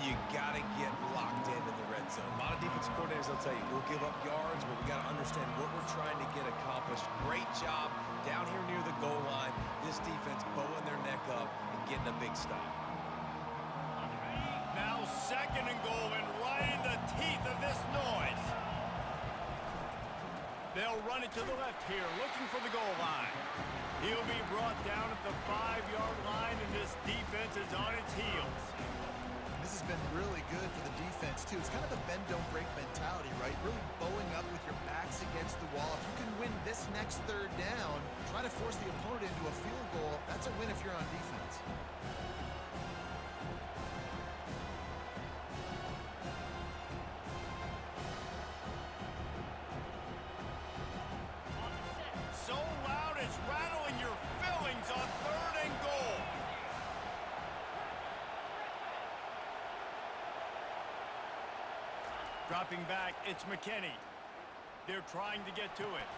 You got to get locked in the red zone. A lot of defense coordinators will tell you, we'll give up yards, but we got to understand what we're trying to get accomplished. Great job down here near the goal line. This defense bowing their neck up and getting a big stop. Now 2nd and goal, and right in the teeth of this noise. They'll run it to the left here, looking for the goal line. He'll be brought down at the 5-yard line, and this defense is on its heels. This has been really good for the defense, too. It's kind of a bend-don't-break mentality, right? Really bowing up with your backs against the wall. If you can win this next 3rd down, try to force the opponent into a field goal, that's a win if you're on defense. So loud it's rattling your fillings on 3rd and goal. Dropping back, it's McKinney. They're trying to get to it.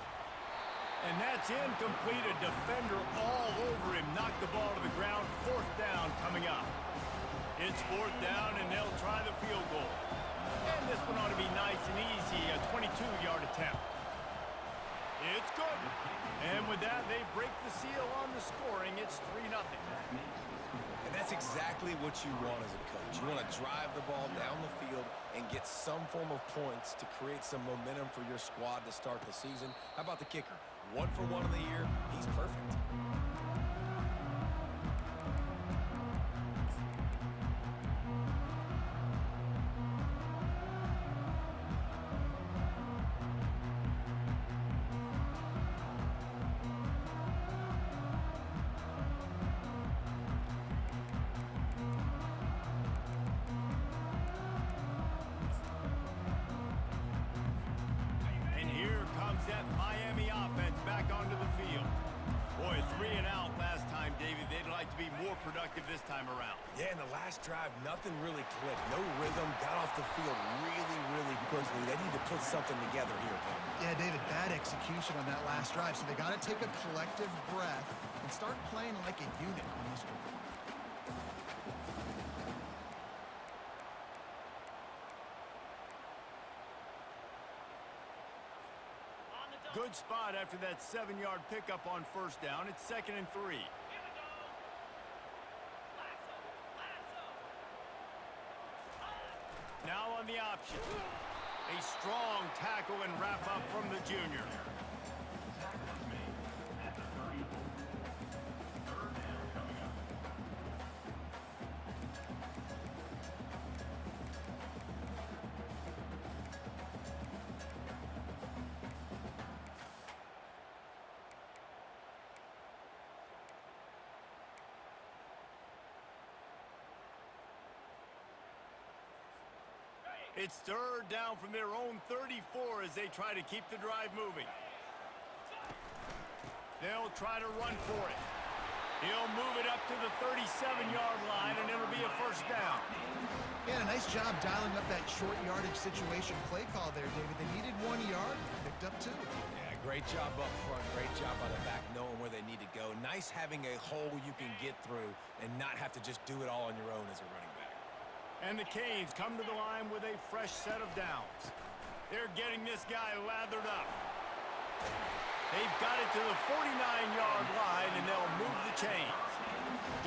And that's incomplete. A defender all over him. Knocked the ball to the ground. 4th down coming up. It's 4th down, and they'll try the field goal. And this one ought to be nice and easy, a 22-yard attempt. It's good. And with that, they break the seal on the scoring. It's 3-0. And that's exactly what you want as a coach. You want to drive the ball down the field and get some form of points to create some momentum for your squad to start the season. How about the kicker? 1 for 1 in the year. He's perfect. That Miami offense back onto the field. Boy, 3 and out last time, David. They'd like to be more productive this time around. Yeah, in the last drive, nothing really clicked. No rhythm, got off the field really quickly. They need to put something together here, Pam. Yeah, David, bad execution on that last drive, so they got to take a collective breath and start playing like a unit on this one. Good spot after that 7-yard pickup on 1st down. It's 2nd and 3. Now on the option. A strong tackle and wrap up from the junior. It's 3rd down from their own 34 as they try to keep the drive moving. They'll try to run for it. He'll move it up to the 37-yard line, and it'll be a 1st down. Yeah, a nice job dialing up that short yardage situation play call there, David. They needed 1 yard, picked up 2. Yeah, great job up front. Great job by the back knowing where they need to go. Nice having a hole you can get through and not have to just do it all on your own as a running back. And the Canes come to the line with a fresh set of downs. They're getting this guy lathered up. They've got it to the 49-yard line, and they'll move the chains.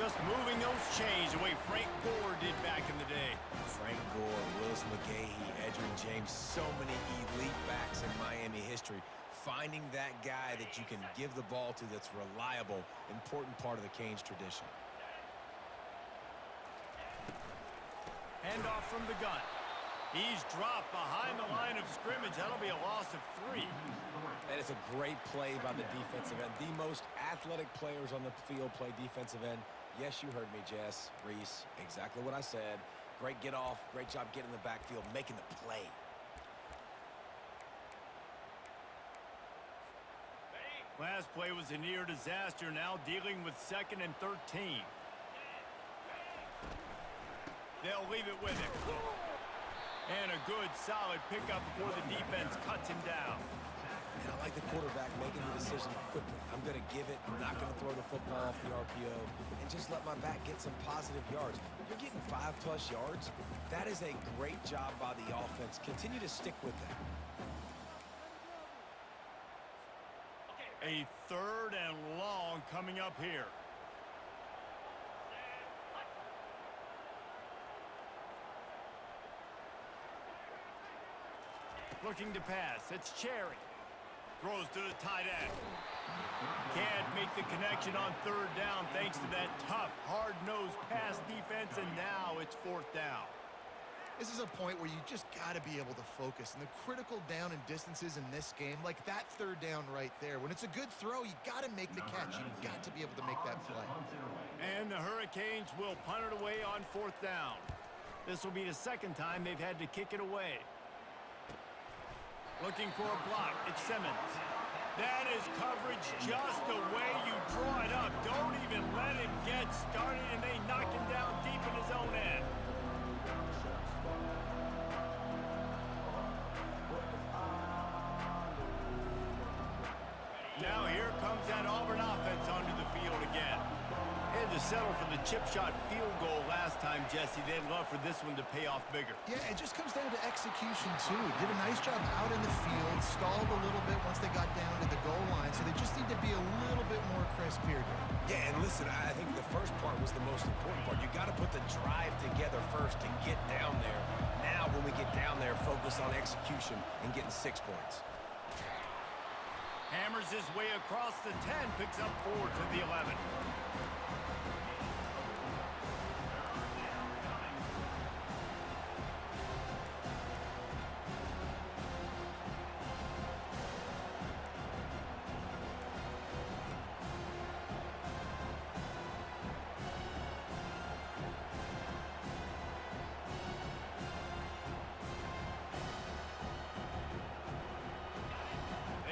Just moving those chains the way Frank Gore did back in the day. Frank Gore, Willis McGahee, Edgerrin James, so many elite backs in Miami history. Finding that guy that you can give the ball to that's reliable, important part of the Canes tradition. Handoff from the gun. He's dropped behind the line of scrimmage. That'll be a loss of 3. That is a great play by the defensive end. The most athletic players on the field play defensive end. Yes, you heard me, Jess, Reese. Exactly what I said. Great get off. Great job getting in the backfield, making the play. Last play was a near disaster. Now dealing with 2nd and 13. They'll leave it with him. And a good, solid pickup before the defense cuts him down. And I like the quarterback making the decision quickly. I'm going to give it. I'm not going to throw the football off the RPO and just let my back get some positive yards. You're getting 5+ yards. That is a great job by the offense. Continue to stick with that. A 3rd and long coming up here. Looking to pass. It's Cherry. Throws to the tight end. Can't make the connection on 3rd down thanks to that tough, hard-nosed pass defense, and now it's 4th down. This is a point where you just got to be able to focus. And the critical down and distances in this game, like that 3rd down right there, when it's a good throw, you got to make the catch. You've got to be able to make that play. And the Hurricanes will punt it away on 4th down. This will be the 2nd time they've had to kick it away. Looking for a block. It's Simmons. That is coverage just the way you draw it up. Don't even let him get started, and they knock him down deep in his own end. Now here comes that Auburn offense onto the field again. They had to settle for the chip shot field goal last time, Jesse. They'd love for this one to pay off bigger. Yeah, it just comes down to execution, too. Did a nice job out in the field, stalled a little bit once they got down to the goal line, so they just need to be a little bit more crisp here, Dave. Yeah, and listen, I think the first part was the most important part. You got to put the drive together first to get down there. Now, when we get down there, focus on execution and getting 6 points. Hammers his way across the 10, picks up 4 to the 11.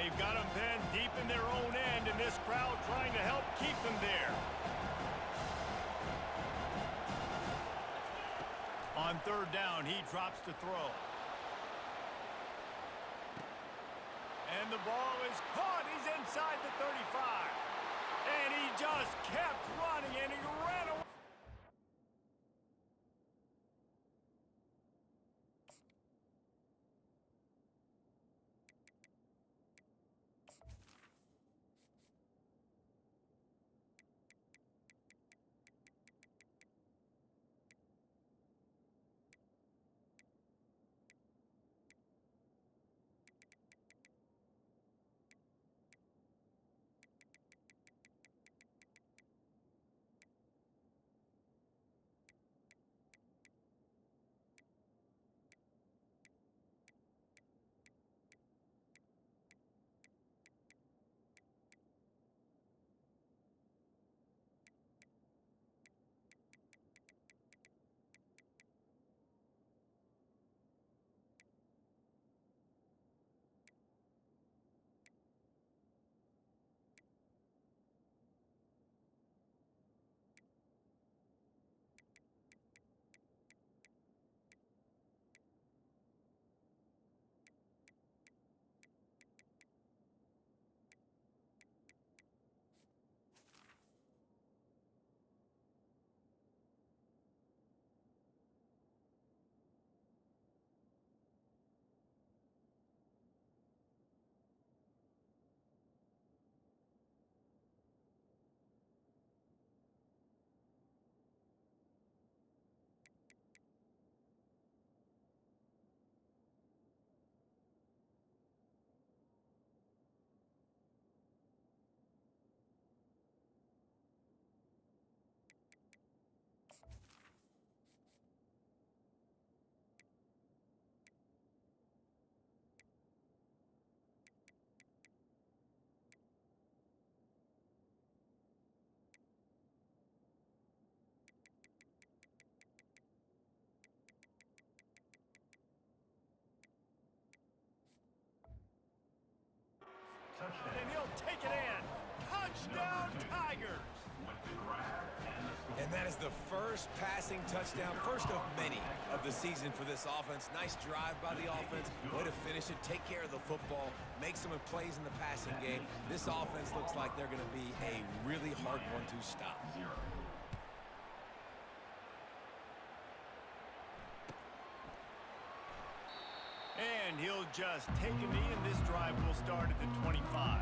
They've got them pinned deep in their own end, and this crowd trying to help keep them there. On 3rd down, he drops to throw. And the ball is caught. He's inside the 35. And he just kept running, and he ran away. And he'll take it in. Touchdown, Tigers! And that is the first passing touchdown, first of many, of of the season for this offense. Nice drive by the offense. Way to finish it, take care of the football, make some plays in the passing game. This offense looks like they're going to be a really hard one to stop. And he'll just take a knee, and this drive will start at the 25.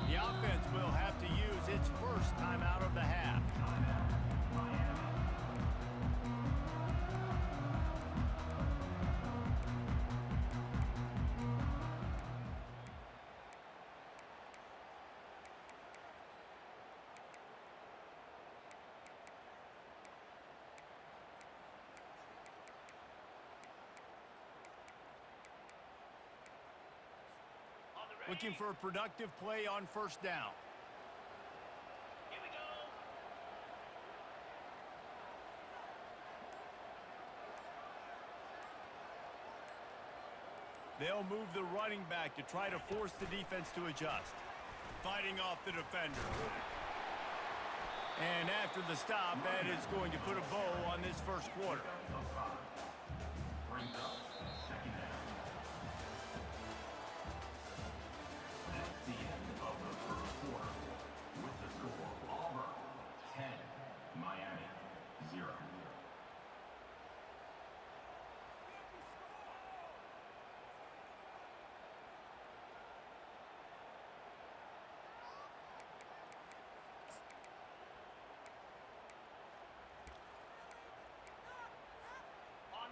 The offense will have to use its first timeout of the half. Looking for a productive play on first down. Here we go. They'll move the running back to try to force the defense to adjust. Fighting off the defender. And after the stop, that is going to put a bow on this first quarter.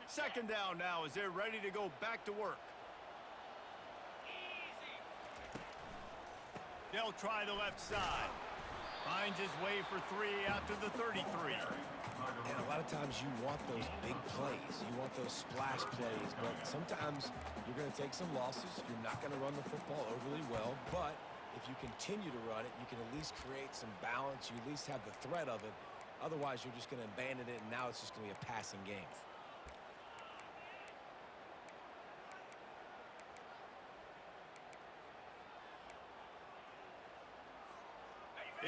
Second down now as they're ready to go back to work. They'll try the left side. Finds his way for 3 out to the 33. And a lot of times you want those big plays. You want those splash plays. But sometimes you're going to take some losses. You're not going to run the football overly well. But if you continue to run it, you can at least create some balance. You at least have the threat of it. Otherwise, you're just going to abandon it, and now it's just going to be a passing game.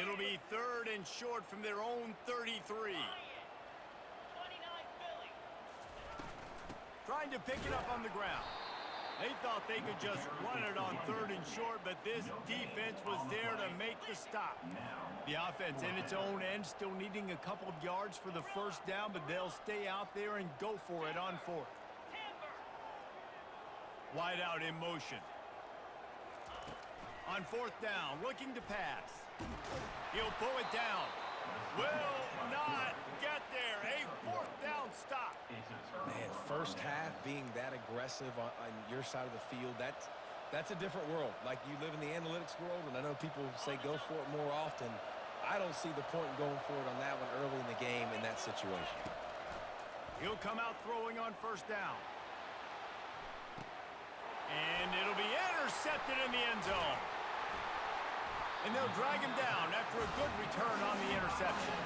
It'll be 3rd and short from their own 33. 29 Philly. Trying to pick it up on the ground. They thought they could just run it on 3rd and short, but this defense was there to make the stop. The offense in its own end still needing a couple of yards for the first down, but they'll stay out there and go for it on 4th. Wide out in motion. On 4th down, looking to pass. He'll pull it down. Will not get there. A 4th down stop. Man, first half being that aggressive on your side of the field, that's a different world. Like, you live in the analytics world, and I know people say go for it more often. I don't see the point in going for it on that one early in the game in that situation. He'll come out throwing on first down. And it'll be intercepted in the end zone. And they'll drag him down after a good return on the interception.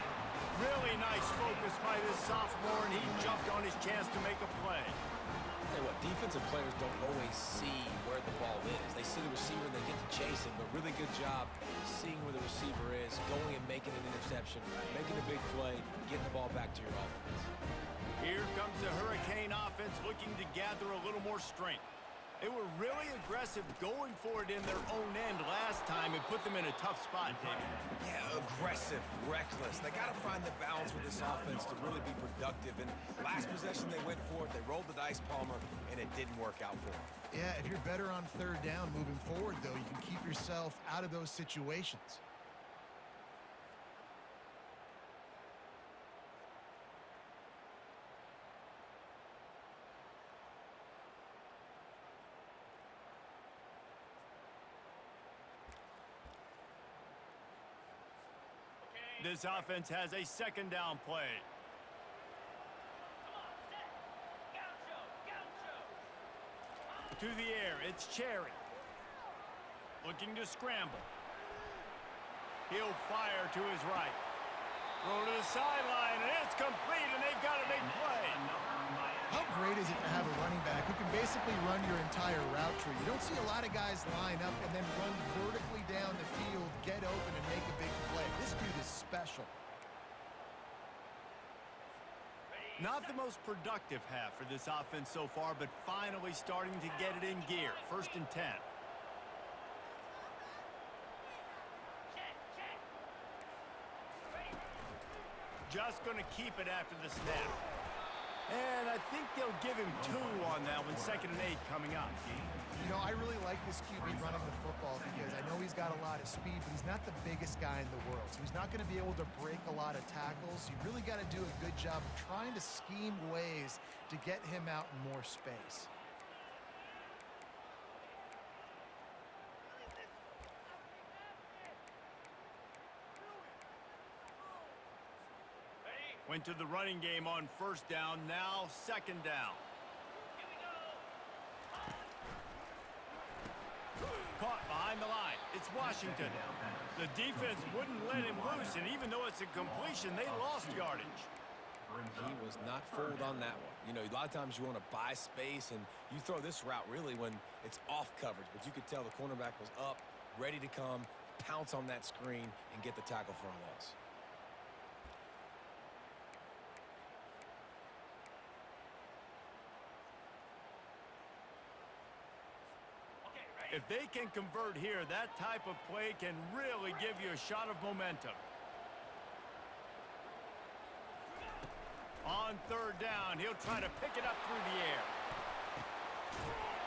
Really nice focus by this sophomore, and he jumped on his chance to make a play. I'll tell you what, defensive players don't always see where the ball is. They see the receiver and they get to chase him, but really good job seeing where the receiver is, going and making an interception, making a big play, getting the ball back to your offense. Here comes the Hurricane offense looking to gather a little more strength. They were really aggressive going for it in their own end last time and put them in a tough spot, David. Yeah, aggressive, reckless. They got to find the balance with this offense to really be productive. And last possession they went for it. They rolled the dice, Palmer, and it didn't work out for them. Yeah, if you're better on 3rd down moving forward, though, you can keep yourself out of those situations. This offense has a 2nd down play. Come on, set. Gaucho, gaucho. To the air, it's Cherry. Looking to scramble. He'll fire to his right. sideline, and it's complete, and they've got a big play. How great is it to have a running back who can basically run your entire route tree? You don't see a lot of guys line up and then run vertically down the field, get open, and make a big play. This dude is special. Not the most productive half for this offense so far, but finally starting to get it in gear. 1st and 10. Check, check. Ready. Just going to keep it after the snap. And I think they'll give him 2 on that one. 2nd and 8 coming up. You know, I really like this QB running the football because I know he's got a lot of speed, but he's not the biggest guy in the world. So he's not going to be able to break a lot of tackles. You really got to do a good job of trying to scheme ways to get him out in more space. Went to the running game on 1st down, now 2nd down. Here we go. Caught behind the line. It's Washington. The defense wouldn't let him loose, and even though it's a completion, they lost yardage. He was not fooled on that one. You know, a lot of times you want to buy space, and you throw this route really when it's off coverage. But you could tell the cornerback was up, ready to come, pounce on that screen, and get the tackle for a loss. Okay, ready. If they can convert here, that type of play can really give you a shot of momentum. On 3rd down, he'll try to pick it up through the air.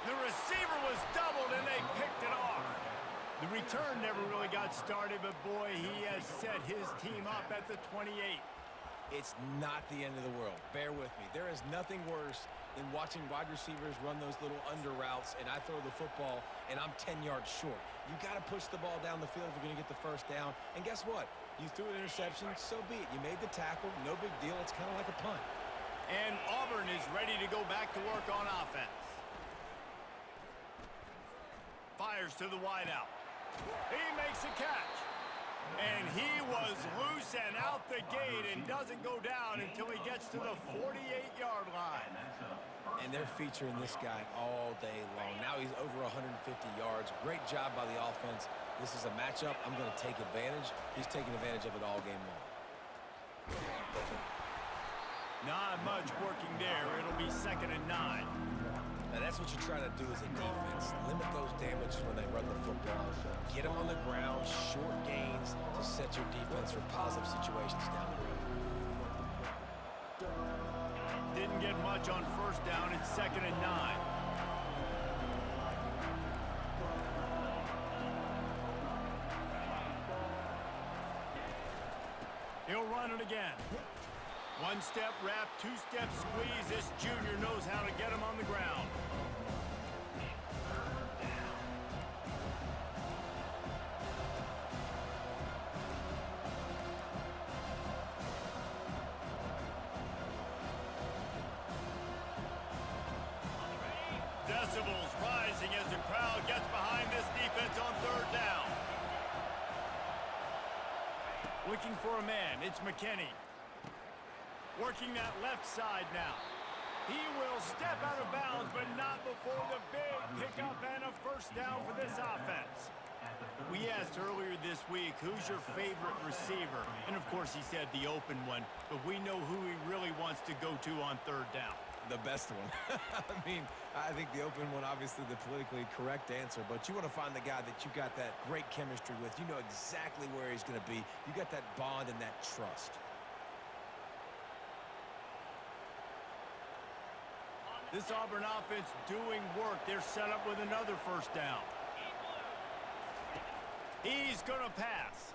The receiver was doubled, and they picked it off. The return never really got started, but boy, he has set his team up at the 28. It's not the end of the world. Bear with me. There is nothing worse than watching wide receivers run those little under routes, and I throw the football, and I'm 10 yards short. You got to push the ball down the field if you're going to get the 1st down. And guess what? You threw an interception, so be it. You made the tackle, no big deal. It's kind of like a punt. And Auburn is ready to go back to work on offense. Fires to the wideout. He makes a catch. And he was loose and out the gate and doesn't go down until he gets to the 48-yard line. And they're featuring this guy all day long. Now he's over 150 yards. Great job by the offense. This is a matchup. I'm going to take advantage. He's taking advantage of it all game long. Not much working there. It'll be 2nd and 9. Now that's what you try to do as a defense. Limit those damages when they run the football. Get them on the ground, short gains to set your defense for positive situations down the road. Didn't get much on 1st down. It's 2nd and 9. He'll run it again. 1-step wrap, 2-step squeeze. This junior knows how to get him on the ground. Decibels rising as the crowd gets behind this defense on 3rd down. Looking for a man, it's McKinney. Working that left side now. He will step out of bounds, but not before the big pickup and a 1st down for this offense. We asked earlier this week, who's your favorite receiver? And of course he said the open one, but we know who he really wants to go to on 3rd down. The best one. I mean, I think the open one, obviously the politically correct answer, but you want to find the guy that you got that great chemistry with. You know exactly where he's going to be. You got that bond and that trust. This Auburn offense doing work. They're set up with another 1st down. He's going to pass.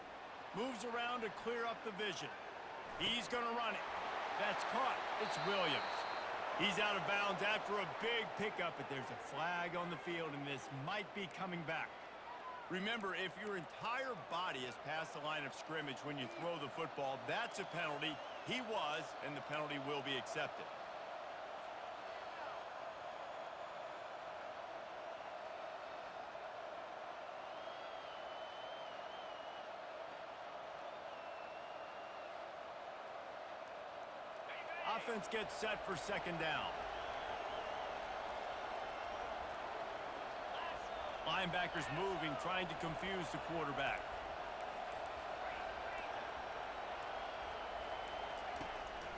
Moves around to clear up the vision. He's going to run it. That's caught. It's Williams. He's out of bounds after a big pickup, but there's a flag on the field, and this might be coming back. Remember, if your entire body is past the line of scrimmage when you throw the football, that's a penalty. He was, and the penalty will be accepted. Offense gets set for second down. Linebackers moving, trying to confuse the quarterback.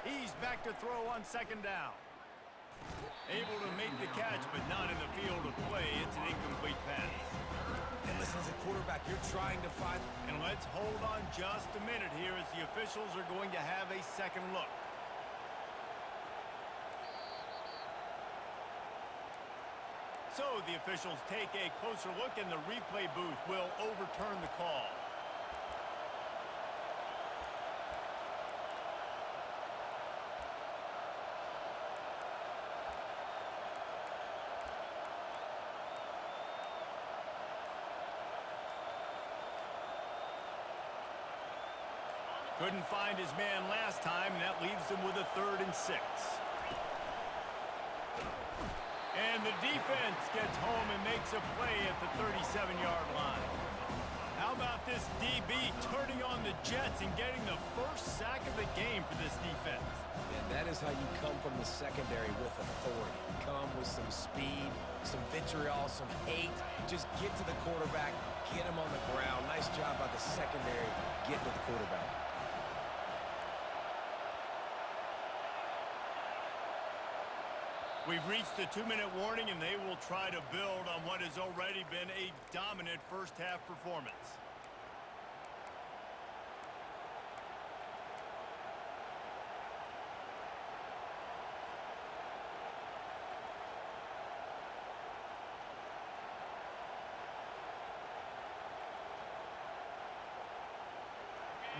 He's back to throw on second down. Able to make the catch, but not in the field of play. It's an incomplete pass. And listen, as a quarterback, you're trying to find... And let's hold on just a minute here as the officials are going to have a second look. So the officials take a closer look, and the replay booth will overturn the call. Couldn't find his man last time, and that leaves him with a 3rd and 6. And the defense gets home and makes a play at the 37-yard line. How about this DB turning on the Jets and getting the first sack of the game for this defense? And that is how you come from the secondary with authority. Come with some speed, some vitriol, some hate. Just get to the quarterback, get him on the ground. Nice job by the secondary getting to the quarterback. We've reached the 2-minute warning, and they will try to build on what has already been a dominant first-half performance.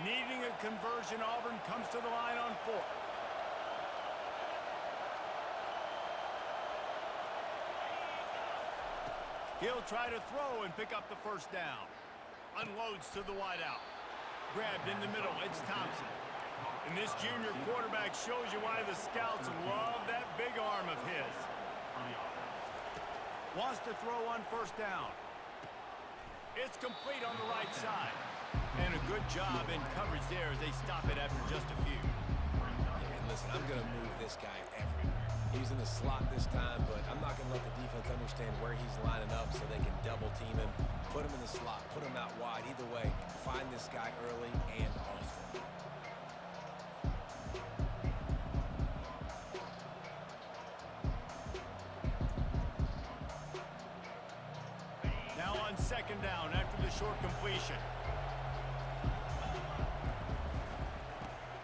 Needing a conversion, Auburn comes to the line on 4th. He'll try to throw and pick up the first down. Unloads to the wideout. Grabbed in the middle. It's Thompson. And this junior quarterback shows you why the scouts love that big arm of his. Wants to throw on first down. It's complete on the right side. And a good job in coverage there as they stop it after just a few. And listen, I'm going to move this guy everywhere. He's in the slot this time, but I'm not going to let the defense understand where he's lining up so they can double team him, put him in the slot, put him out wide. Either way, find this guy early and often. Now on second down after the short completion.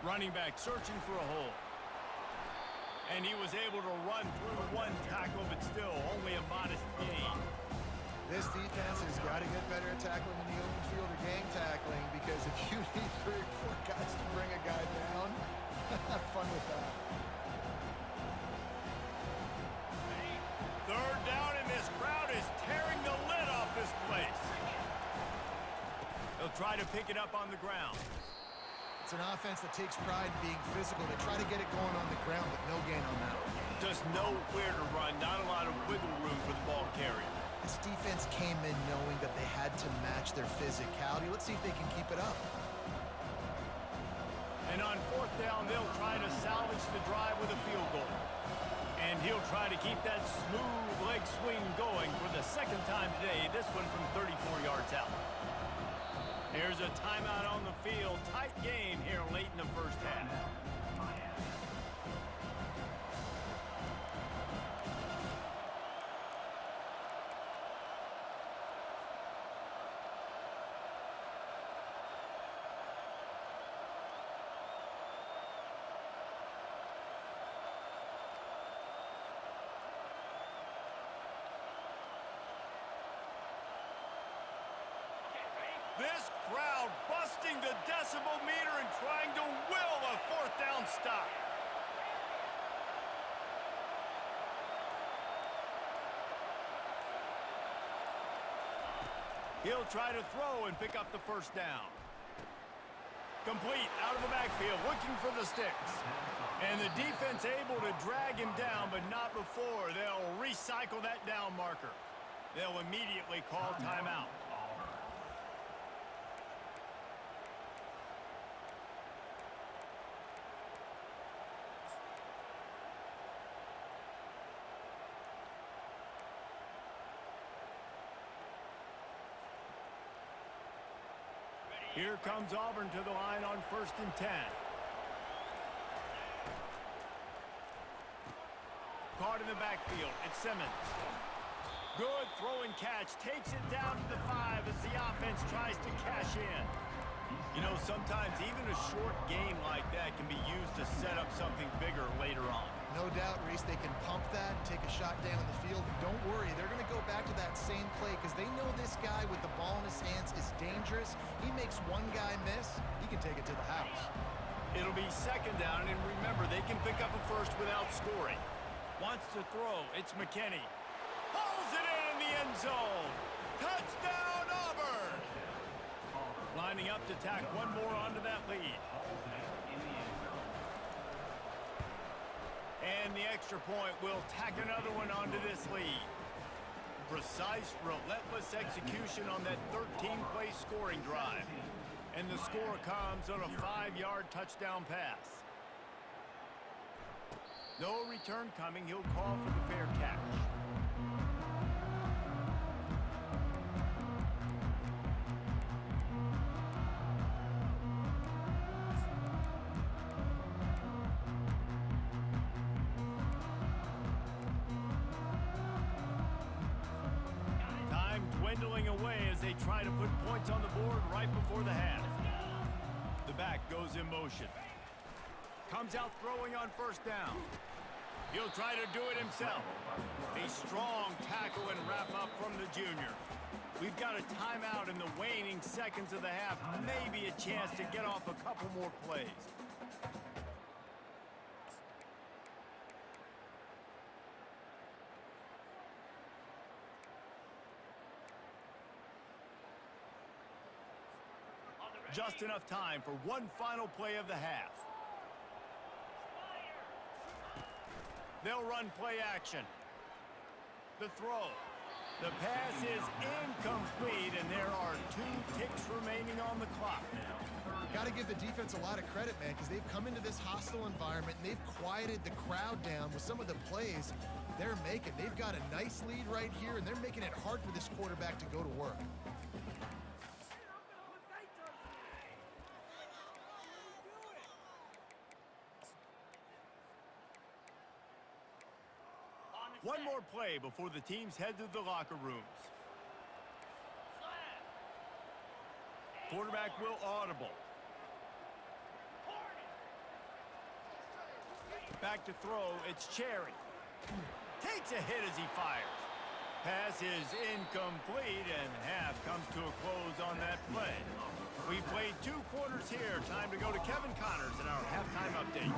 Running back searching for a hole. And he was able to run through one tackle, but still only a modest gain. This defense has got to get better at tackling in the open field or gang tackling, because if you need 3 or 4 guys to bring a guy down, have fun with that. 3rd down, and this crowd is tearing the lid off this place. They'll try to pick it up on the ground. It's an offense that takes pride in being physical. They try to get it going on the ground, but no gain on that one. Just nowhere to run, not a lot of wiggle room for the ball carrier. This defense came in knowing that they had to match their physicality. Let's see if they can keep it up. And on 4th down, they'll try to salvage the drive with a field goal. And he'll try to keep that smooth leg swing going for the 2nd time today, this one from 34 yards out. Here's a timeout on the field. Tight game here late in the first half. This crowd busting the decibel meter and trying to will a 4th down stop. He'll try to throw and pick up the first down. Complete out of the backfield, looking for the sticks. And the defense able to drag him down, but not before. They'll recycle that down marker. They'll immediately call timeout. Here comes Auburn to the line on 1st and 10. Caught in the backfield. It's Simmons. Good throw and catch. Takes it down to the 5 as the offense tries to cash in. You know, sometimes even a short game like that can be used to set up something bigger later on. No doubt, Reese, they can pump that, take a shot down in the field. And don't worry, they're going to go back to that same play because they know this guy with the ball in his hands is dangerous. He makes one guy miss, he can take it to the house. It'll be 2nd down, and remember, they can pick up a first without scoring. Wants to throw. It's McKinney. Hauls it in the end zone. Touchdown, Auburn! Lining up to tack one more onto that lead. And the extra point will tack another one onto this lead. Precise, relentless execution on that 13-play scoring drive. And the score comes on a 5-yard touchdown pass. No return coming. He'll call for the fair catch. Time dwindling away as they try to put points on the board right before the half. The back goes in motion. Comes out throwing on 1st down. He'll try to do it himself. A strong tackle and wrap up from the junior. We've got a timeout in the waning seconds of the half. Maybe a chance to get off a couple more plays. Just enough time for one final play of the half. They'll run play action. The throw. The pass is incomplete, and there are 2 ticks remaining on the clock. Got to give the defense a lot of credit, man, because they've come into this hostile environment, and they've quieted the crowd down with some of the plays they're making. They've got a nice lead right here, and they're making it hard for this quarterback to go to work. One more play before the teams head to the locker rooms. Quarterback will audible. Back to throw, it's Cherry. Takes a hit as he fires. Pass is incomplete, and half comes to a close on that play. We've played 2 quarters here. Time to go to Kevin Connors in our halftime update.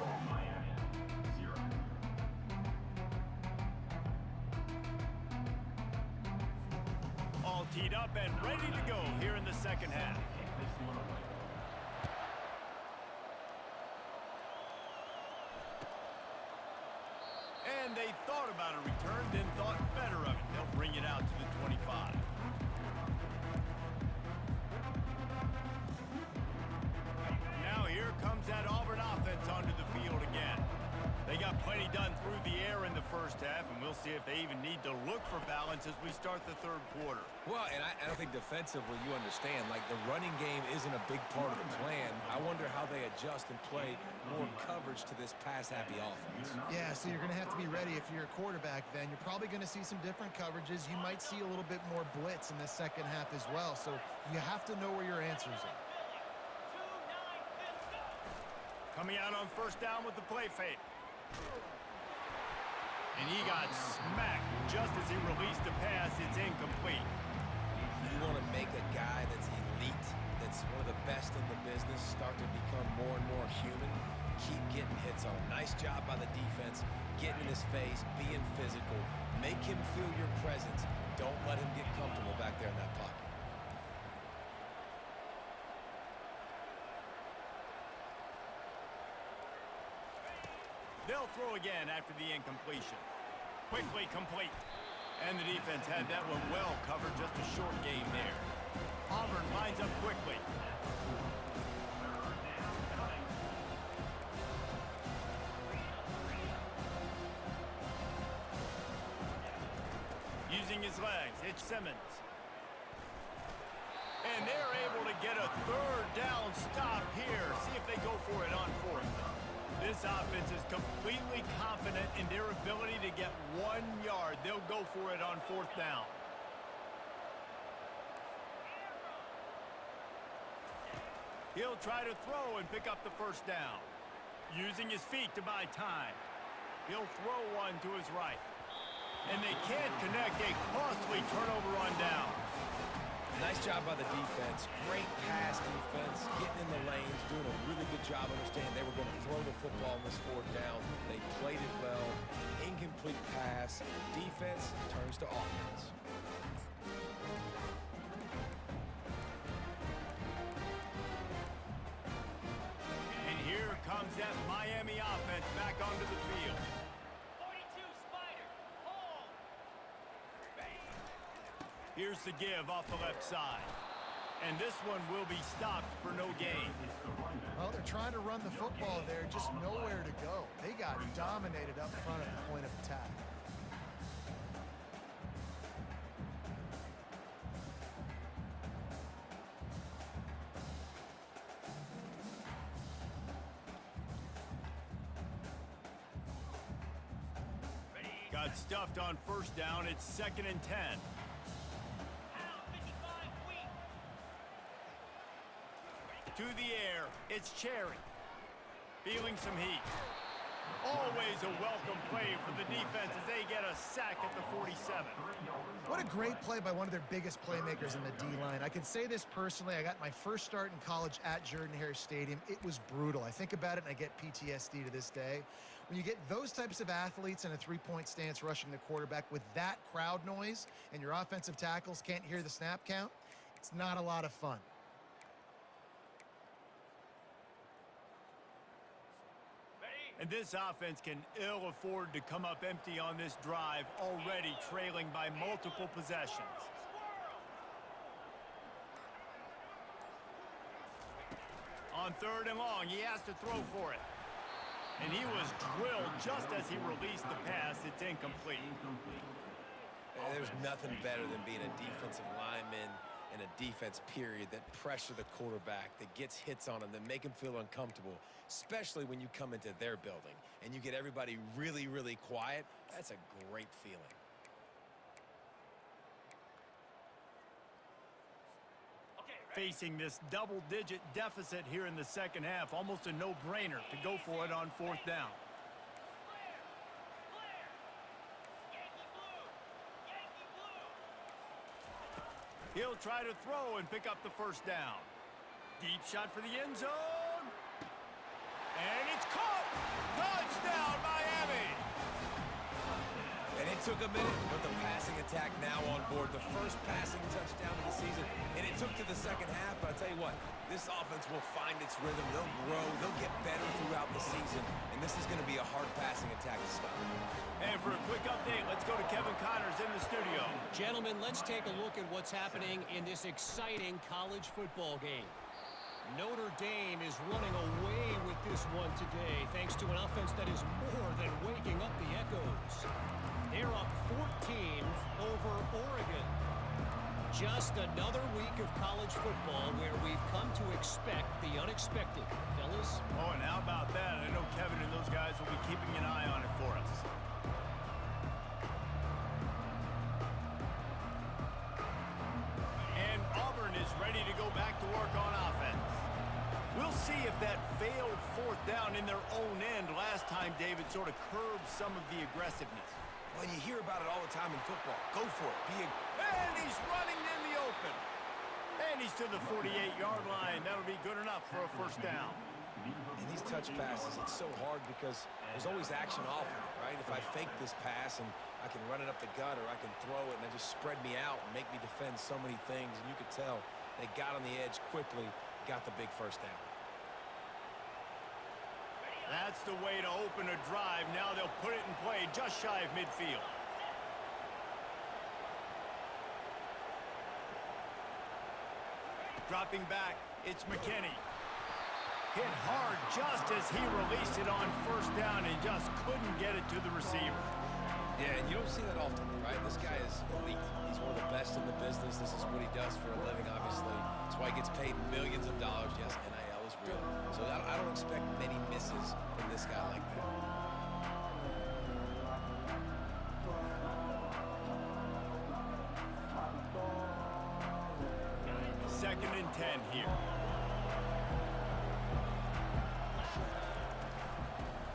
All teed up and ready to go here in the 2nd half. And they thought about a return, then thought better of it. They'll bring it out to the 25. Now here comes that Auburn offense onto the field again. They got plenty done through the air in the 1st half, and we'll see if they even need to look for balance as we start the 3rd quarter. Well, and I think defensively, you understand, like the running game isn't a big part of the plan. I wonder how they adjust and play more coverage to this pass-happy offense. Yeah, so you're going to have to be ready if you're a quarterback then. You're probably going to see some different coverages. You might see a little bit more blitz in the 2nd half as well, so you have to know where your answers are. Coming out on 1st down with the play fake. And he got smacked just as he released the pass. It's incomplete. You want to make a guy that's elite, that's one of the best in the business, start to become more and more human. Keep getting hits on. Nice job by the defense, getting in his face, being physical. Make him feel your presence. Don't let him get comfortable back there in that pocket. They'll throw again after the incompletion. Quickly complete. And the defense had that one well covered, just a short game there. Auburn lines up quickly. Using his legs, it's Simmons. And they're able to get a third down stop here. See if they go for it on fourth. This offense is completely confident in their ability to get 1 yard. They'll go for it on fourth down. He'll try to throw and pick up the first down. Using his feet to buy time. He'll throw one to his right. And they can't connect. A costly turnover on down. Nice job by the defense. Great pass defense, getting in the lanes, doing a really good job understanding they were going to throw the football in this fourth down. They played it well. Incomplete pass. Defense turns to offense. And here comes that Miami offense back onto the field. 42 Spider. Hold. Here's the give off the left side. And this one will be stopped for no gain. Well, they're trying to run the football there, just nowhere to go. They got dominated up front at the point of attack. Got stuffed on first down. It's 2nd and 10. Pound 55 weak. To the air, it's Cherry. Feeling some heat. Always a welcome play for the defense as they get a sack at the 47. What a great play by one of their biggest playmakers in the D-line. I can say this personally. I got my first start in college at Jordan-Hare Stadium. It was brutal. I think about it and I get PTSD to this day. When you get those types of athletes in a three-point stance rushing the quarterback with that crowd noise and your offensive tackles can't hear the snap count, it's not a lot of fun. And this offense can ill afford to come up empty on this drive, already trailing by multiple possessions. On 3rd and long, he has to throw for it. And he was drilled just as he released the pass. It's incomplete. There's nothing better than being a defensive lineman in a defense period that pressure the quarterback, that gets hits on him, that make him feel uncomfortable, especially when you come into their building and you get everybody really, really quiet. That's a great feeling. Facing this double-digit deficit here in the second half, almost a no-brainer to go for it on fourth down. He'll try to throw and pick up the first down. Deep shot for the end zone. And it's caught! Touchdown, Miami! And it took a minute, but the passing attack now on board. The first passing touchdown of the season. And it took to the second half, but I'll tell you what, this offense will find its rhythm. They'll grow. They'll get better throughout the season. And this is going to be a hard passing attack to stop. And for a quick update, let's go to Kevin Connors in the studio. Gentlemen, let's take a look at what's happening in this exciting college football game. Notre Dame is running away with this one today, thanks to an offense that is more than waking up the echoes. They're up 14 over Oregon. Just another week of college football where we've come to expect the unexpected. Fellas? Oh, and how about that? I know Kevin and those guys will be keeping an eye on it for us. And Auburn is ready to go back to work on offense. We'll see if that failed fourth down in their own end last time, David, sort of curbed some of the aggressiveness. Well, you hear about it all the time in football. Go for it. And he's running in the open. And he's to the 48-yard line. That'll be good enough for a first down. In these touch passes, it's so hard because there's always action off of it, right? If I fake this pass and I can run it up the gut or I can throw it and it just spread me out and make me defend so many things, and you could tell they got on the edge quickly, got the big first down. That's the way to open a drive. Now they'll put it in play just shy of midfield. Dropping back, it's McKinney. Hit hard just as he released it on first down and just couldn't get it to the receiver. Yeah, and you don't see that often, right? This guy is elite. He's one of the best in the business. This is what he does for a living, obviously. That's why he gets paid millions of dollars. Yes, NIL is real. So I don't expect many misses from this guy like that. Second and 10 here.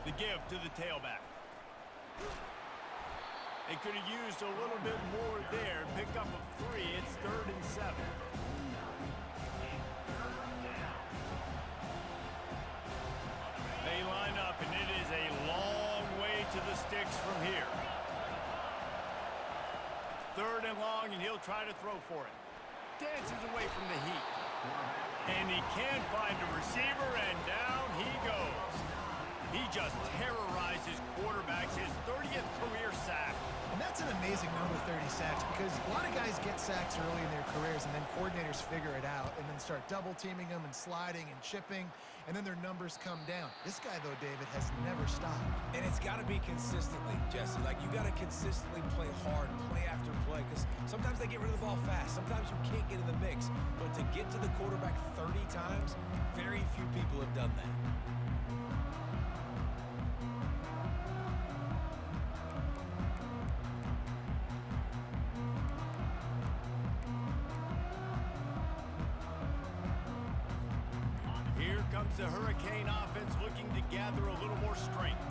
The give to the tailback. They could have used a little bit more there. Pick up a 3. It's 3rd and 7. They line up, and it is a long way to the sticks from here. 3rd and long, and he'll try to throw for it. Dances away from the heat. And he can find a receiver, and down he goes. He just terrorizes quarterbacks, his 30th career sack. And that's an amazing number, 30 sacks, because a lot of guys get sacks early in their careers, and then coordinators figure it out and then start double-teaming them and sliding and chipping, and then their numbers come down. This guy, though, David, has never stopped. And it's got to be consistently, Jesse. Like, you got to consistently play hard, play after play, because sometimes they get rid of the ball fast. Sometimes you can't get in the mix. But to get to the quarterback 30 times, very few people have done that. The Hurricane offense looking to gather a little more strength.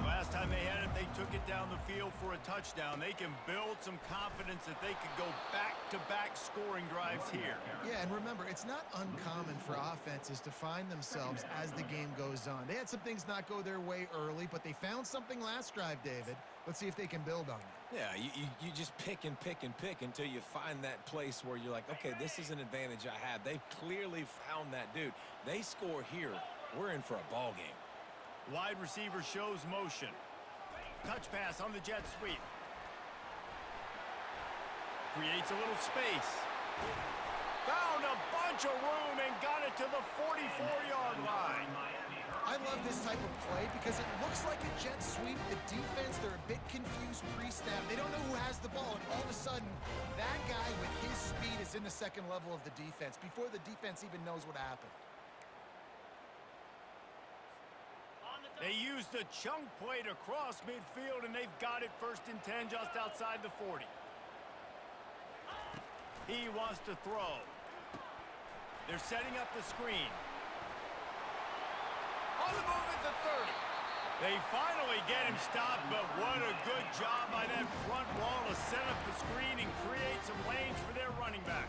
Last time they had it, they took it down the field for a touchdown. They can build some confidence that they could go back-to-back scoring drives here. Yeah, and remember, it's not uncommon for offenses to find themselves as the game goes on. They had some things not go their way early, but they found something last drive, David. Let's see if they can build on it. Yeah, you just pick and pick and pick until you find that place where you're like, okay, this is an advantage I have. They've clearly found that, dude. They score here, we're in for a ball game. Wide receiver shows motion. Touch pass on the jet sweep. Creates a little space. Found a bunch of room and got it to the 44-yard line. I love this type of play because it looks like a jet sweep. The defense, they're a bit confused pre-snap. They don't know who has the ball, and all of a sudden, that guy with his speed is in the second level of the defense before the defense even knows what happened. They used the chunk play to cross midfield, and they've got it 1st and 10 just outside the 40. He wants to throw. They're setting up the screen. On the move at the 30. They finally get him stopped, but what a good job by that front wall to set up the screen and create some lanes for their running back.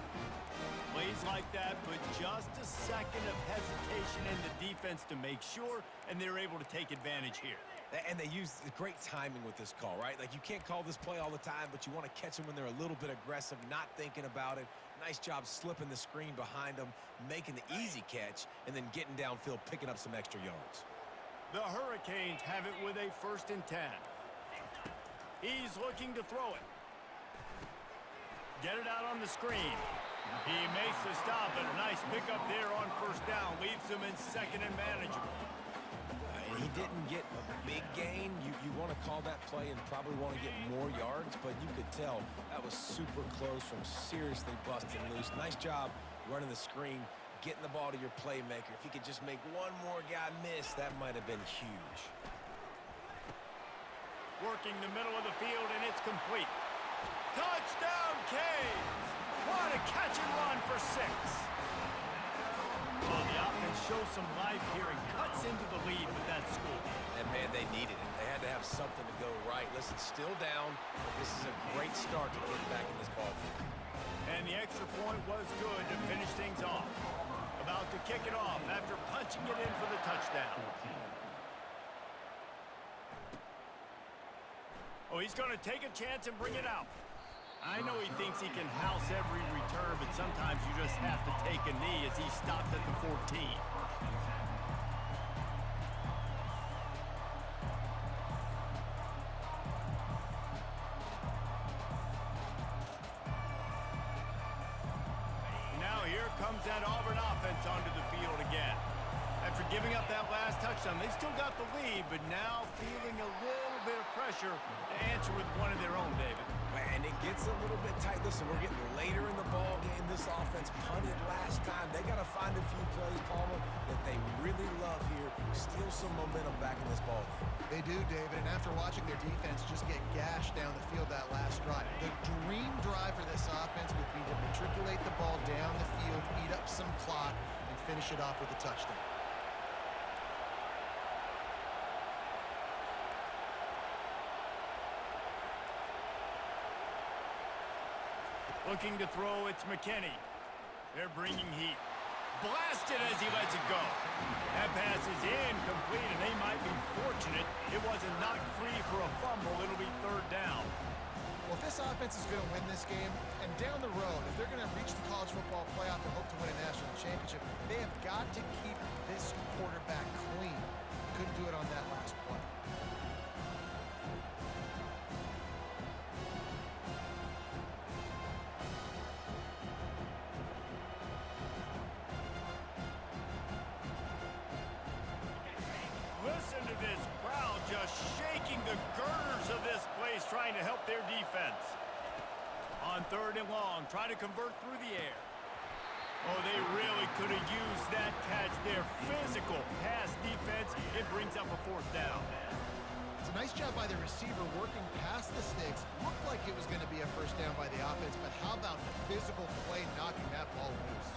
Plays like that, but just a second of hesitation in the defense to make sure, and they're able to take advantage here. And they use great timing with this call, right? Like, you can't call this play all the time, but you want to catch them when they're a little bit aggressive, not thinking about it. Nice job slipping the screen behind them, making the easy catch, and then getting downfield, picking up some extra yards. The Hurricanes have it with a 1st and 10. He's looking to throw it. Get it out on the screen. He makes the stop, but a nice pickup there on 1st down. Leaves them in 2nd and manageable. He didn't get a big gain. You want to call that play and probably want to get more yards, but you could tell that was super close from seriously busting loose. Nice job running the screen, getting the ball to your playmaker. If he could just make one more guy miss, that might have been huge. Working the middle of the field, and it's complete. Touchdown, Canes! What a catch and run for 6. Well, the offense shows some life here and cuts into the lead with that score. And, man, they needed it. They had to have something to go right. Listen, still down, but this is a great start to get back in this ballgame. And the extra point was good to finish things off. About to kick it off after punching it in for the touchdown. Oh, he's going to take a chance and bring it out. I know he thinks he can house every return, but sometimes you just have to take a knee as he stopped at the 14. Now here comes that Auburn offense onto the field again. At After giving up that last touchdown, they still got the lead, but now feeling a little bit of pressure to answer with one of their own, David. And it gets a little bit tight. Listen, we're getting later in the ball game. This offense punted last time. They got to find a few plays, Palmer, that they really love here. Steal some momentum back in this ball game. They do, David, and after watching their defense just get gashed down the field that last drive, the dream drive for this offense would be to matriculate the ball down the field, eat up some clock, and finish it off with a touchdown. Looking to throw, it's McKinney. They're bringing heat. Blasted as he lets it go. That pass is incomplete, and they might be fortunate it wasn't knocked free for a fumble. It'll be third down. Well, if this offense is going to win this game, and down the road, if they're going to reach the college football playoff and hope to win a national championship, they have got to keep this quarterback clean. Couldn't do it on that last play. Listen to this crowd just shaking the girders of this place, trying to help their defense. On third and long, trying to convert through the air. Oh, they really could have used that catch there. Physical pass defense. It brings up a fourth down. It's a nice job by the receiver working past the sticks. Looked like it was going to be a first down by the offense, but how about the physical play knocking that ball loose?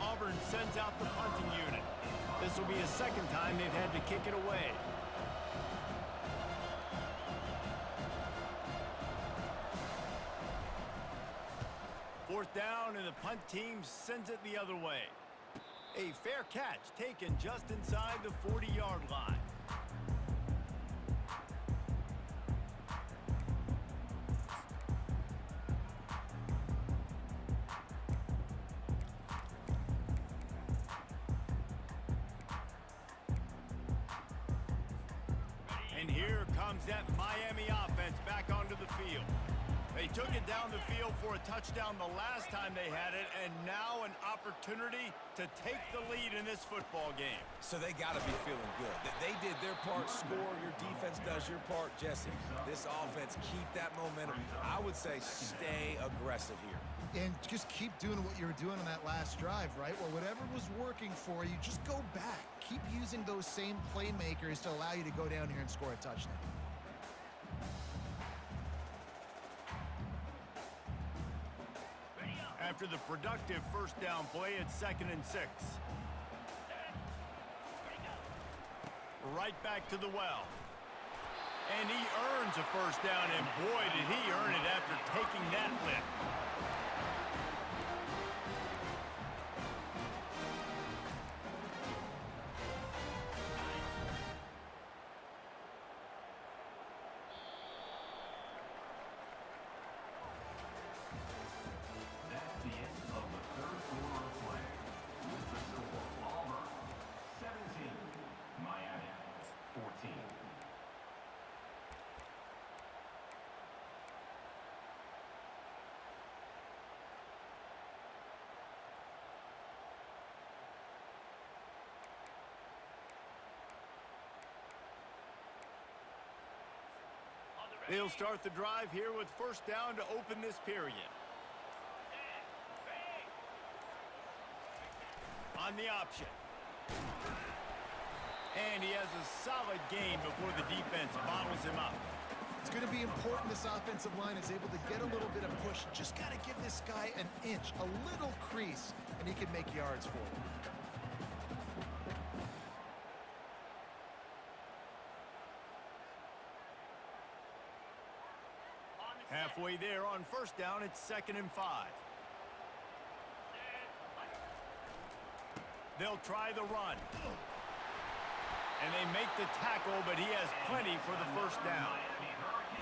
Auburn sends out the punting unit. This will be a second time they've had to kick it away. Fourth down, and the punt team sends it the other way. A fair catch taken just inside the 40-yard line. And here comes that Miami offense back onto the field. They took it down the field for a touchdown the last time they had it, and now an opportunity to take the lead in this football game. So they got to be feeling good. They did their part, score. Your defense does your part. Jesse, this offense, keep that momentum. I would say stay aggressive here. And just keep doing what you were doing on that last drive, right? Well, whatever was working for you, just go back. Keep using those same playmakers to allow you to go down here and score a touchdown. After the productive first down play, it's 2nd and 6. Right back to the well. And he earns a first down, and boy, did he earn it after taking that lift. They'll start the drive here with first down to open this period. On the option. And he has a solid gain before the defense bottles him up. It's going to be important this offensive line is able to get a little bit of push. Just got to give this guy an inch, a little crease, and he can make yards for him. Halfway there on first down, it's 2nd and 5. They'll try the run. And they make the tackle, but he has plenty for the first down.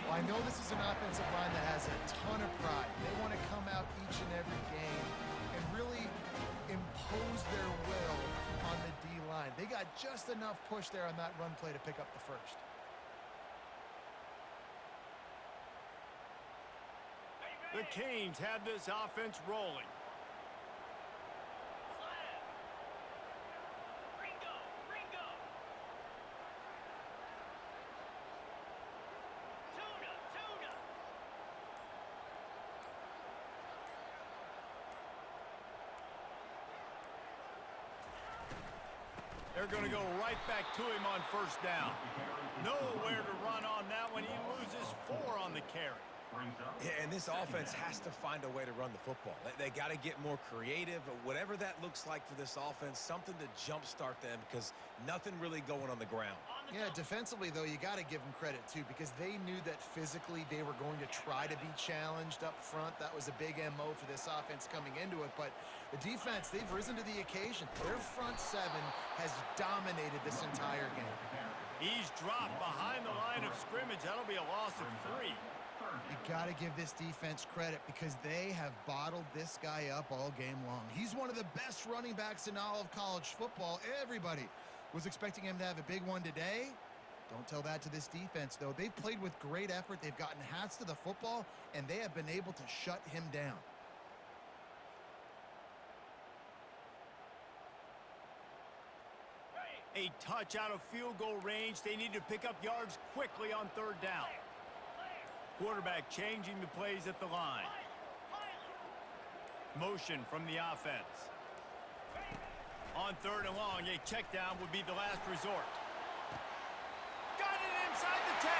Well, I know this is an offensive line that has a ton of pride. They want to come out each and every game and really impose their will on the D-line. They got just enough push there on that run play to pick up the first. The Canes have this offense rolling. Slam. Ringo. Ringo. Tuna. Tuna. They're going to go right back to him on first down. Nowhere to run on that one. He loses 4 on the carry. Yeah, and this offense has to find a way to run the football. They got to get more creative, whatever that looks like for this offense, something to jumpstart them because nothing really going on the ground. Yeah, defensively, though, you got to give them credit, too, because they knew that physically they were going to try to be challenged up front. That was a big MO for this offense coming into it. But the defense, they've risen to the occasion. Their front seven has dominated this entire game. He's dropped behind the line of scrimmage. That'll be a loss of 3. You got to give this defense credit because they have bottled this guy up all game long. He's one of the best running backs in all of college football. Everybody was expecting him to have a big one today. Don't tell that to this defense, though. They've played with great effort. They've gotten hats to the football, and they have been able to shut him down. A touch out of field goal range. They need to pick up yards quickly on third down. Quarterback changing the plays at the line. Motion from the offense. On third and long, a check down would be the last resort. Got it inside the 10.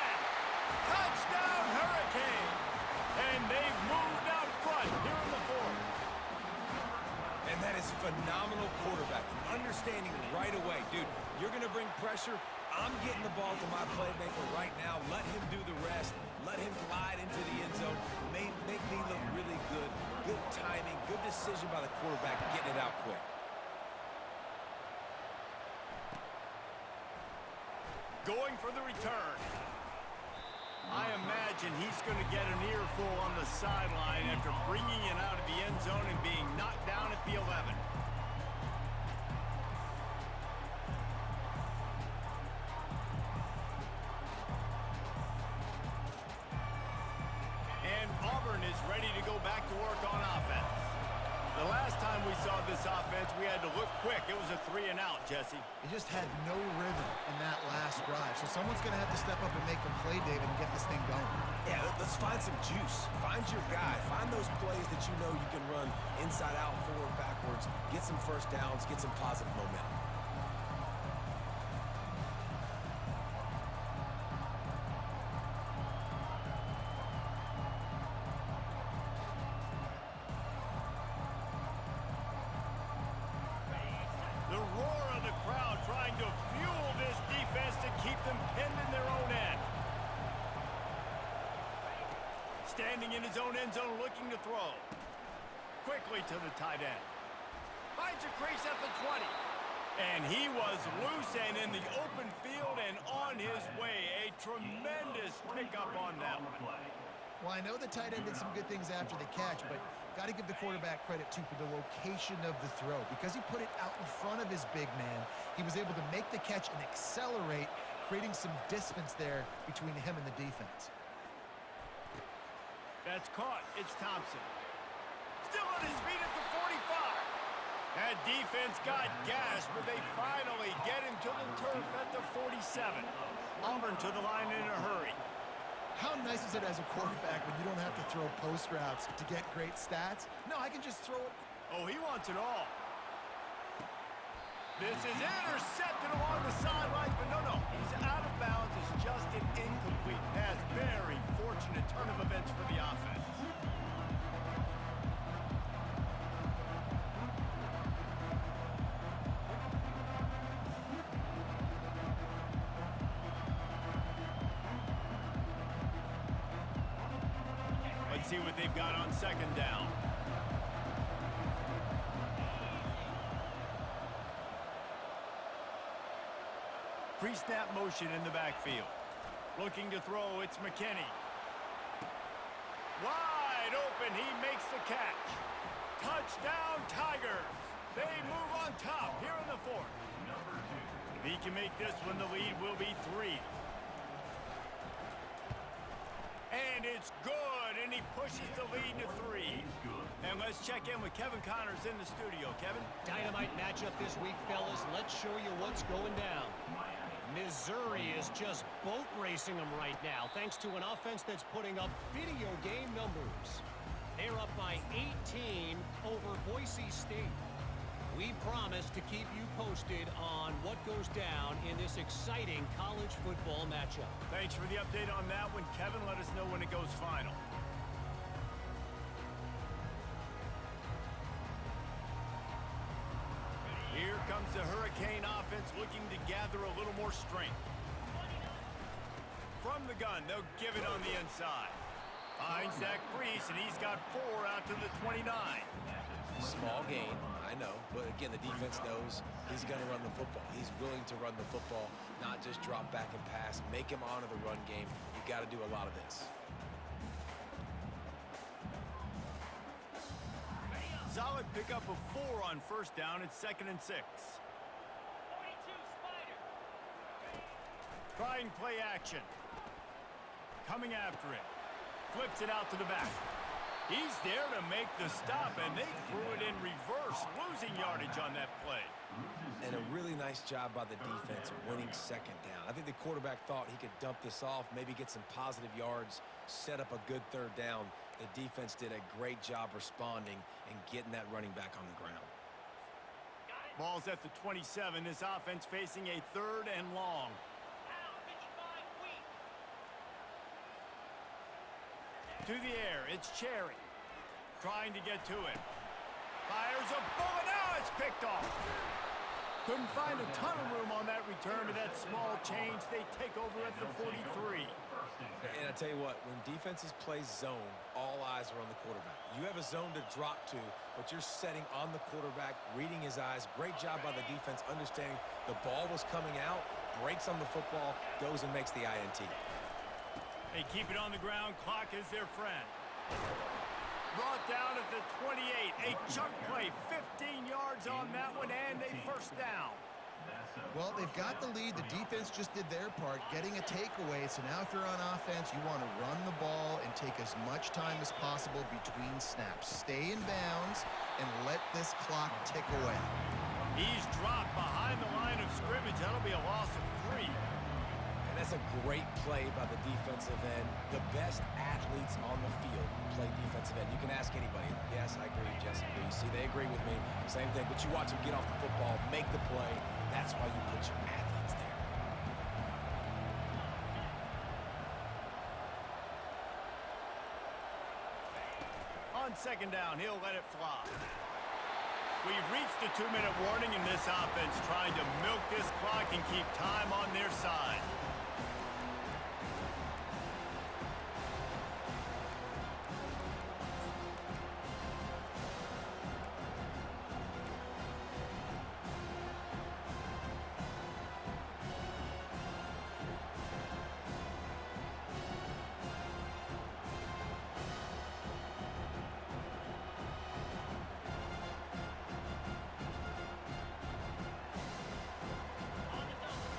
Touchdown, Hurricanes. And they've moved out front here in the 4th. And that is phenomenal quarterbacking. Understanding right away, dude, you're going to bring pressure. I'm getting the ball to my playmaker right now. Let him do the rest. Let him glide into the end zone. Make me look really good. Good timing. Good decision by the quarterback getting it out quick. Going for the return. I imagine he's going to get an earful on the sideline after bringing it out of the end zone and being knocked down at the 11. And Auburn is ready to go back to work on offense. The last time we saw this offense, we had to look quick. It was a 3-and-out, Jesse. They just had no rhythm in that last drive. So someone's going to have to step up and make a play, David, and get this thing going. Yeah, let's find some juice. Find your guy. Find those plays that you know you can run inside out, forward, backwards. Get some first downs. Get some positive momentum. The roar of the crowd trying to fuel this defense to keep them pinned in their own end. Standing in his own end zone looking to throw. Quickly to the tight end. Finds a crease at the 20. And he was loose and in the open field and on his way. A tremendous pickup on that one. Well, I know the tight end did some good things after the catch, but got to give the quarterback credit, too, for the location of the throw. Because he put it out in front of his big man, he was able to make the catch and accelerate, creating some distance there between him and the defense. That's caught. It's Thompson. Still on his feet at the 45. That defense got gashed, but they finally get him to the turf at the 47. Auburn to the line in a hurry. How nice is it as a quarterback when you don't have to throw post routes to get great stats? No, I can just throw it. Oh, he wants it all. This is intercepted along the sidelines, but no. He's out of bounds. It's just an incomplete pass. Very fortunate turn of events for the offense. Let's see what they've got on second down. Pre-snap motion in the backfield. Looking to throw, it's McKinney. Wide open, he makes the catch. Touchdown, Tigers. They move on top here in the 4th. If he can make this one, the lead will be 3. And it's good, and he pushes the lead to 3. And let's check in with Kevin Connors in the studio. Kevin? Dynamite matchup this week, fellas. Let's show you what's going down. Missouri is just boat racing them right now, thanks to an offense that's putting up video game numbers. They're up by 18 over Boise State. We promise to keep you posted on what goes down in this exciting college football matchup. Thanks for the update on that one, Kevin. Let us know when it goes final. Here comes the Hurricane offense looking to gather a little more strength. From the gun, they'll give it on the inside. Finds that crease, and he's got 4 out to the 29. Small gain, I know, but again, the defense knows he's going to run the football. He's willing to run the football, not just drop back and pass, make him honor the run game. You got to do a lot of this. Solid pickup of 4 on first down. It's 2nd and 6. 42 Spider. Trying play action. Coming after it. Flips it out to the back. He's there to make the stop, and they threw it in reverse, losing yardage on that play. And a really nice job by the defense winning 2nd down. I think the quarterback thought he could dump this off, maybe get some positive yards, set up a good 3rd down. The defense did a great job responding and getting that running back on the ground. Ball's at the 27. This offense facing a 3rd and long. Now 55 weak. To the air, it's Cherry. Trying to get to it. Fires a bullet. Now it's picked off. Couldn't find a ton of room on that return to that small change. They take over at the 43. And I tell you what, when defenses play zone, all eyes are on the quarterback. You have a zone to drop to, but you're setting on the quarterback, reading his eyes. Great job by the defense, understanding the ball was coming out, breaks on the football, goes and makes the INT. They keep it on the ground. Clock is their friend. Brought down at the 28. A chuck play, 15 yards on that one, and a 1st down. Well, they've got the lead. The defense just did their part, getting a takeaway. So now if you're on offense, you want to run the ball and take as much time as possible between snaps. Stay in bounds and let this clock tick away. He's dropped behind the line of scrimmage. That'll be a loss of 3. And that's a great play by the defensive end. The best athletes on the field play defensive end. You can ask anybody. Yes, I agree, Jesse. You see, they agree with me. Same thing. But you watch them get off the football, make the play. That's why you put your athletes there. On 2nd down, he'll let it fly. We've reached the 2-minute warning, and this offense trying to milk this clock and keep time on their side.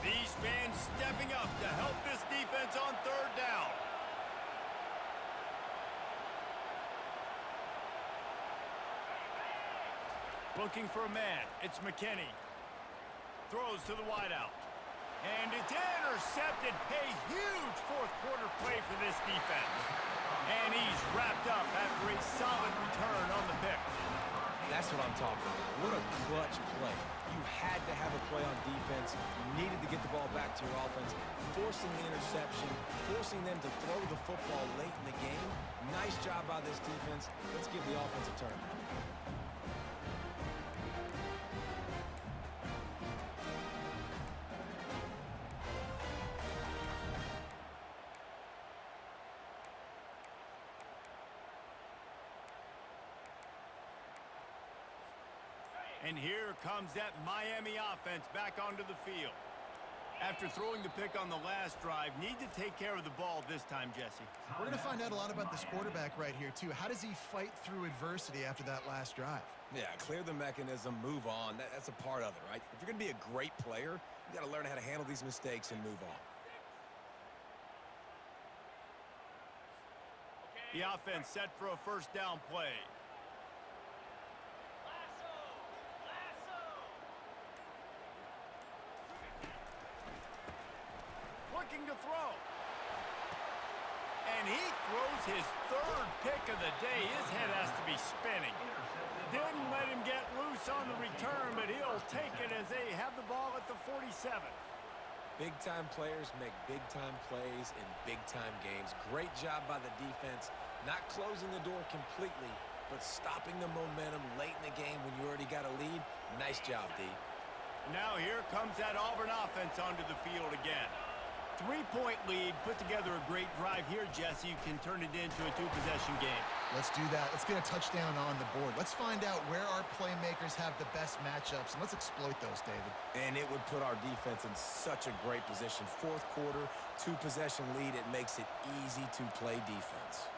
These fans stepping up to help this defense on 3rd down. Looking for a man. It's McKinney. Throws to the wideout. And it's intercepted. A huge 4th quarter play for this defense. And he's wrapped up after a solid return on the pick. That's what I'm talking about. What a clutch play. You had to have a play on defense. You needed to get the ball back to your offense, forcing the interception, forcing them to throw the football late in the game. Nice job by this defense. Let's give the offense a turn now. And here comes that Miami offense back onto the field. After throwing the pick on the last drive, need to take care of the ball this time, Jesse. We're going to find out a lot about this quarterback right here, too. How does he fight through adversity after that last drive? Yeah, clear the mechanism, move on. That's a part of it, right? If you're going to be a great player, you got to learn how to handle these mistakes and move on. The offense set for a first down play. Lasso! Lasso! Looking to throw. And he throws his third pick of the day. His head has to be spinning. Didn't let him get loose on the return, but he'll take it as they have the ball at the 47. Big-time players make big-time plays in big-time games. Great job by the defense, not closing the door completely, but stopping the momentum late in the game when you already got a lead. Nice job, D. Now here comes that Auburn offense onto the field again. 3-point lead, put together a great drive here, Jesse. You can turn it into a two-possession game. Let's do that. Let's get a touchdown on the board. Let's find out where our playmakers have the best matchups, and let's exploit those, David. And it would put our defense in such a great position. Fourth quarter, two-possession lead. It makes it easy to play defense.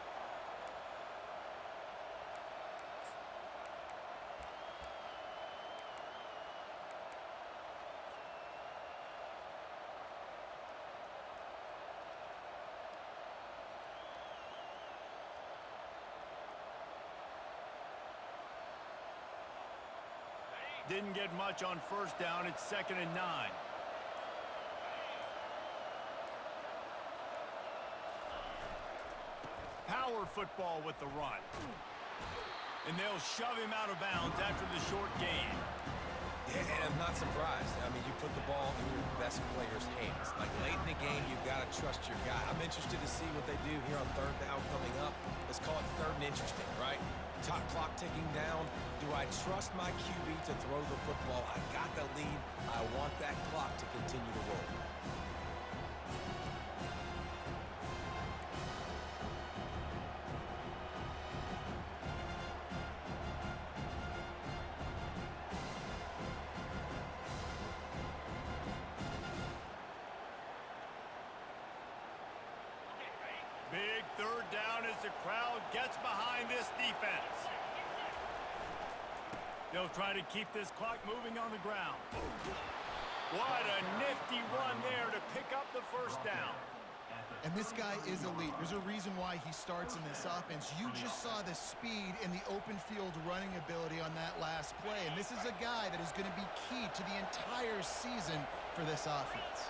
Didn't get much on first down. It's 2nd and 9. Power football with the run. And they'll shove him out of bounds after the short gain. Yeah, and I'm not surprised. I mean, you put the ball in your best player's hands. Like, late in the game, you've got to trust your guy. I'm interested to see what they do here on third down coming up. Let's call it third and interesting, right? Top clock ticking down. Do I trust my QB to throw the football? I got the lead. I want that clock to continue to roll. Big third down as the crowd gets behind this defense. They'll try to keep this clock moving on the ground. What a nifty run there to pick up the first down. And this guy is elite. There's a reason why he starts in this offense. You just saw the speed and the open field running ability on that last play. And this is a guy that is going to be key to the entire season for this offense.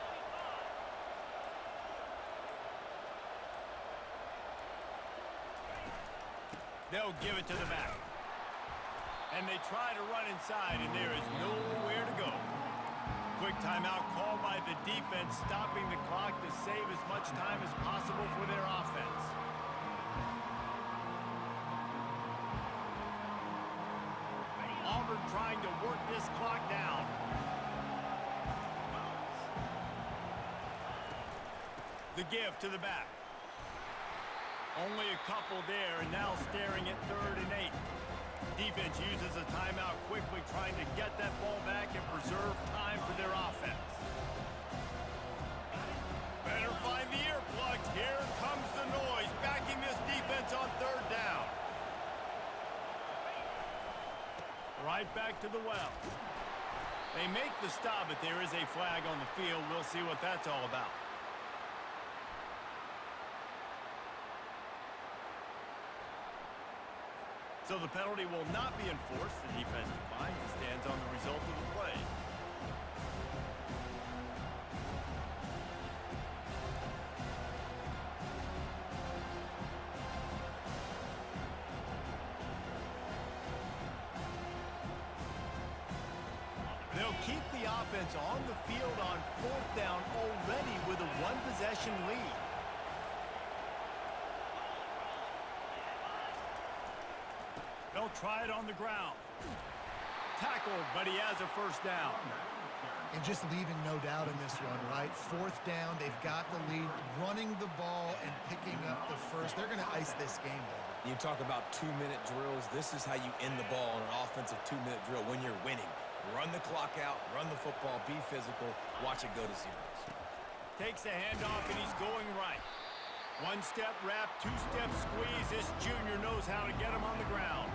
They'll give it to the back. And they try to run inside, and there is nowhere to go. Quick timeout called by the defense, stopping the clock to save as much time as possible for their offense. Auburn trying to work this clock down. The give to the back. Only a couple there, and now staring at 3rd and 8. Defense uses a timeout quickly, trying to get that ball back and preserve time for their offense. Better find the earplugs. Here comes the noise, backing this defense on 3rd down. Right back to the well. They make the stop, but there is a flag on the field. We'll see what that's all about. So the penalty will not be enforced. The defense declines and stands on the result of the play. They'll keep the offense on the field on 4th down already with a one-possession lead. They'll try it on the ground. Tackled, but he has a first down. And just leaving no doubt in this one, right? 4th down, they've got the lead, running the ball and picking up the first. They're going to ice this game, though. You talk about 2-minute drills. This is how you end the ball on an offensive 2-minute drill when you're winning. Run the clock out, run the football, be physical, watch it go to zeros. Takes the handoff, and he's going right. One-step wrap, two-step squeeze. This junior knows how to get him on the ground.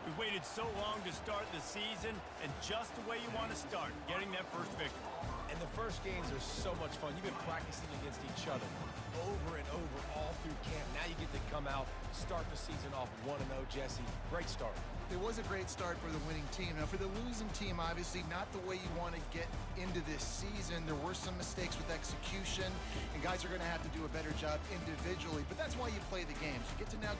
We waited so long to start the season, and just the way you want to start, getting that first victory. And the first games are so much fun. You've been practicing against each other over and over all through camp. Now you get to come out, start the season off 1-0, Jesse. Great start. It was a great start for the winning team. Now, for the losing team, obviously not the way you want to get into this season. There were some mistakes with execution, and guys are going to have to do a better job individually. But that's why you play the games. You get to now go